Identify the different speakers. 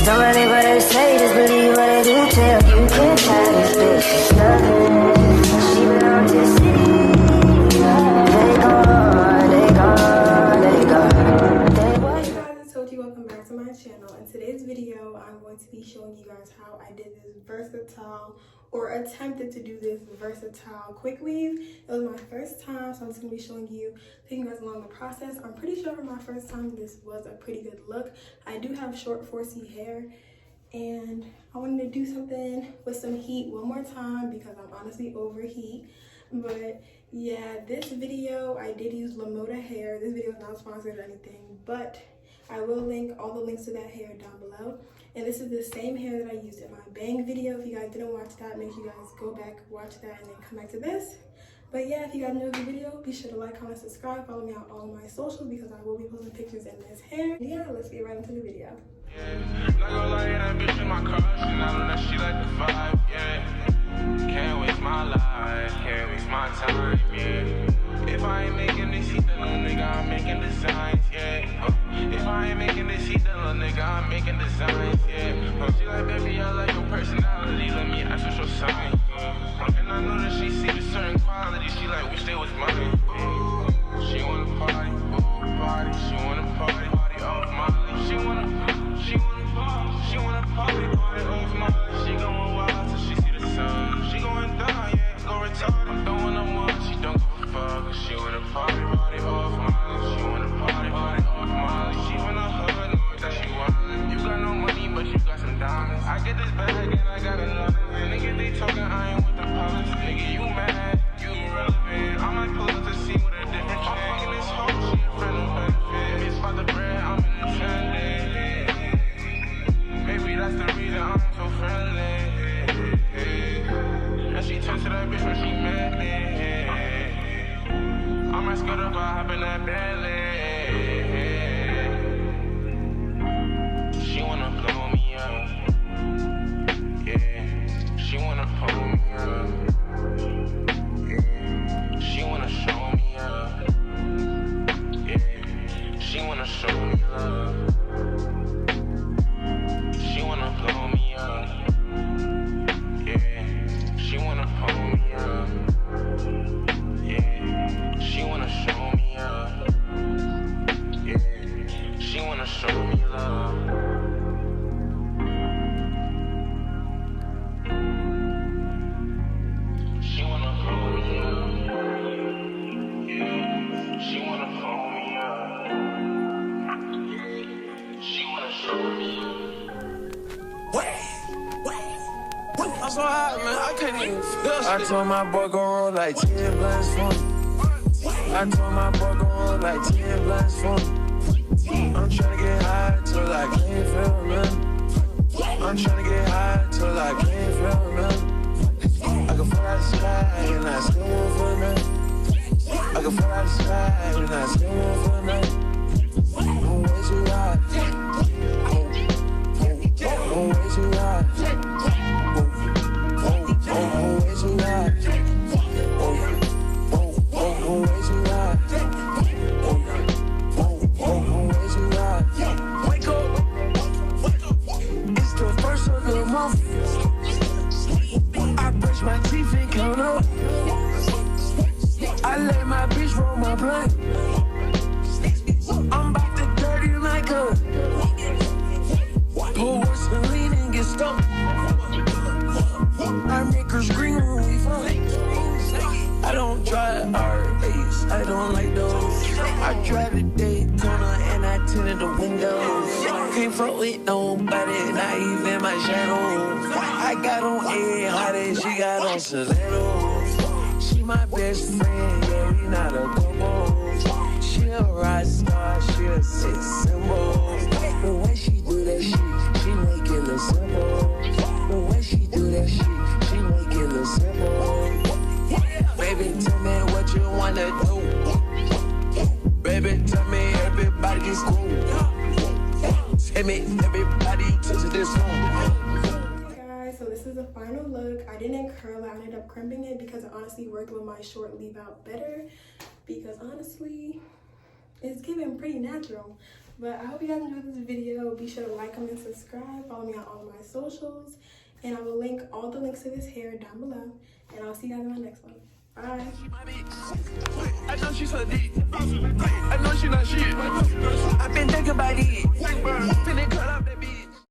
Speaker 1: Don't believe what they say, just believe what they do tell. You can't tell this bitch nothing. She belong to the city. They gone, they gone, they gone.
Speaker 2: Hey guys, it's Tochi. Welcome back to my channel. In today's video, I'm going to be showing you guys how I did this versatile or attempted to do this versatile quick weave. It was my first time, so I'm just going to be showing you, taking you guys along the process. I'm pretty sure for my first time, this was a pretty good look. I do have short 4C hair, and I wanted to do something with some heat one more time because I'm honestly over heat. But yeah, this video, I did use lemoda hair. This video is not sponsored or anything, but I will link all the links to that hair down below. And this is the same hair that I used in my bang video. If you guys didn't watch that, make sure you guys go back, watch that, and then come back to this. But yeah, if you guys enjoyed the video, be sure to like, comment, subscribe, follow me on all of my socials because I will be posting pictures in this hair. Yeah, let's get right into the video.
Speaker 3: Not gonna lie, that bitch in my car, she know that she like the vibe, yeah. Can't waste my life, can't waste my time, yeah. If I ain't making this heat, then little nigga, I'm making designs, yeah. If I ain't making this heat, then little nigga, I'm making designs, yeah. She like, baby, I like your personality, let me ask what's your sign, yeah. And I know that she see a certain quality, she like, wish they was mine, yeah. She wanna party, she wanna party off Molly, she wanna party off Molly, she going wild till she see the sun, she going down, yeah, go retarded, I'm throwing them wild, she don't give a fuck, she wanna party off Molly, she wanna party off Molly, she wanna hood, know that she want, you got no money, but you got some diamonds, I get this bag and I got another, nigga, they talking, I ain't with the politics, nigga, you mad, you irrelevant, I might pull up to see what a different chick, I'm fucking this hoe, she a friend of benefit, it's about the bread, I'm in the trending. Maybe that's the reason I'm so friendly. And she turned to that bitch when she met me. I might scoot up, I hop in that Bentley. She wanna blow me up. Yeah. She wanna pull me up. Yeah. She wanna show me up. Yeah. She wanna show me love. She wanna blow me up, yeah. She wanna hold me up, yeah. She wanna show me up, yeah. She wanna show me love. She wanna hold me up, yeah. She wanna hold me up, yeah. She wanna show me up. I'm so hot, man, I can't even feel shit. I told my boy go roll like 10 blunts for me. I told my boy go roll like 10 blunts for me. I'm tryna get high till I can't feel nothing. I'm tryna get high till I can't feel nothing. I can fall out the sky and I still won't feel nothing. I can fall out the sky and I still won't feel nothing. I'm way too high. I'm way too high. I brush my teeth and count up. I let my bitch roll my blunt. I'm about to dirty my cup. Pull worse than lean and get stuck. Our niggas green when we fuck. I don't drive RAs, I don't like those. I drive a Daytona and I tinted the windows. Can't fuck with nobody, not even my shadow. I got on A hot she got on stilettos. She my best friend, yeah, we not a couple. She a rock star, she a sex symbol. The way she do that shit, she make it look simple. The way she do that shit, she make it look simple. Baby, tell me what you wanna do. Baby, tell me everybody is cool. Tell me everybody to this room.
Speaker 2: Hey guys, so this is the final look. I didn't curl it, I ended up crimping it because it honestly worked with my short leave out better. Because honestly, it's giving pretty natural. But I hope you guys enjoyed this video. Be sure to like, comment, subscribe. Follow me on all of my socials. And I will link all the links to this hair down below. And I'll see you guys in my next one. Bye.
Speaker 3: I know she's a dick. I know she not shit.